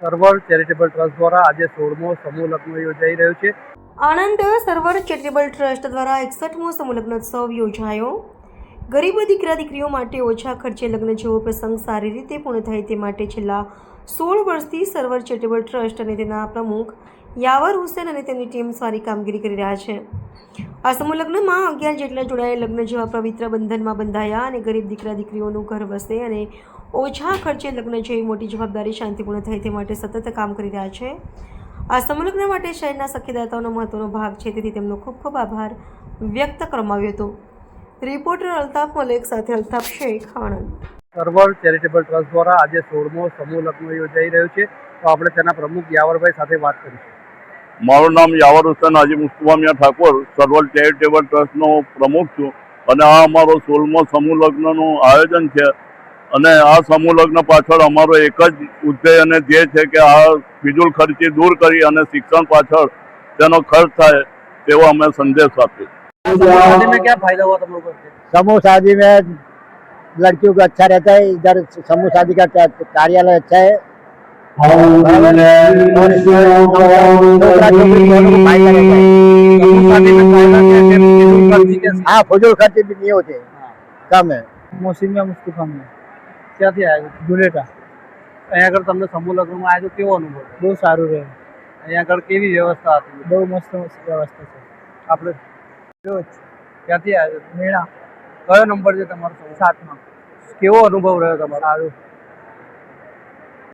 Server charitable trust દ્વારા આજે 16મો સમૂહ લગ્ન યોજાઈ રહ્યો છે। આણંદ સર્વર ચેરિટેબલ ટ્રસ્ટ દ્વારા 61મો સમૂહ લગ્નોત્સવ યોજાયો। ગરીબ દીકરા દીકરીઓ માટે ઓછા ખર્ચે લગ્ન જેવો પ્રસંગ સારી રીતે પૂર્ણ થાય તે માટે છેલ્લા 16 વર્ષથી સર્વર ચેરિટેબલ ટ્રસ્ટ અને તેના પ્રમુખ યાવર હુસેન અને તેમની ટીમ સારી કામગીરી કરી રહ્યા છે। આ સમૂહ લગ્નમાં 11 જેટલા જોડાયેલ લગ્ન જેવા પવિત્ર બંધનમાં બંધાયા અને ગરીબ દીકરા દીકરીઓનું ઘર વસે અને ઓછા ખર્ચે લગ્ન જેવી મોટી જવાબદારી શાંતિપૂર્ણ થાય તે માટે સતત કામ કરી રહ્યા છે। આ સમૂહ લગ્ન માટે શહેરના સખીદાતાઓનો મહત્વનો ભાગ છે, તેથી તેમનો ખૂબ ખૂબ આભાર વ્યક્ત કરવામાં આવ્યો હતો। રિપોર્ટર અલ્તાફ મલેક સાથે અલ્તાફ શેખ, આણંદ। સર્વર ચેરિટેબલ ટ્રસ્ટ દ્વારા આજે 16મો સમૂહ લગ્ન યોજાઈ રહ્યો છે, તો આપણે તેના પ્રમુખ યાવરભાઈ સાથે વાત કરીશું। મારું નામ યાવર હુસેન હાજી મુસ્તફા મિયા ઠાકોર, સર્વર ચેરિટેબલ ટ્રસ્ટનો પ્રમુખ છું અને આ અમારો 16મો સમૂહ લગ્નનું આયોજન છે અને આ સમૂહ લગ્ન પાછળ અમારો એક જ ઉદ્દેશ અને ધ્યેય છે કે આ ફિજૂલ ખર્ચી દૂર કરી અને શિક્ષણ પાછળ તેનો ખર્ચ થાય તેવો અમે संदेश આપીએ। शादी में क्या फायदा हुआ तुम लोगों को? समूह शादी में लड़कियों को अच्छा रहता है, इधर समूह शादी का कार्यालय अच्छा है हाँ, फजूल खर्चे भी नहीं होते, कम है। મોસીમિયા મુસ્તફા ક્યાંથી આવ્યા? ધુલેટા। અહીંયા આગળ તમને સમૂહ લગ્નમાં આવ્યા તો કેવો અનુભવ? બહુ સારું રહ્યું। અહીંયા આગળ કેવી વ્યવસ્થા હતી? બહુ મસ્ત વ્યવસ્થા છે। આપણે ક્યાંથી આવ્યા? મેળા। કયો નંબર છે તમારો? 7માં। કેવો અનુભવ રહ્યો તમારો? સારું।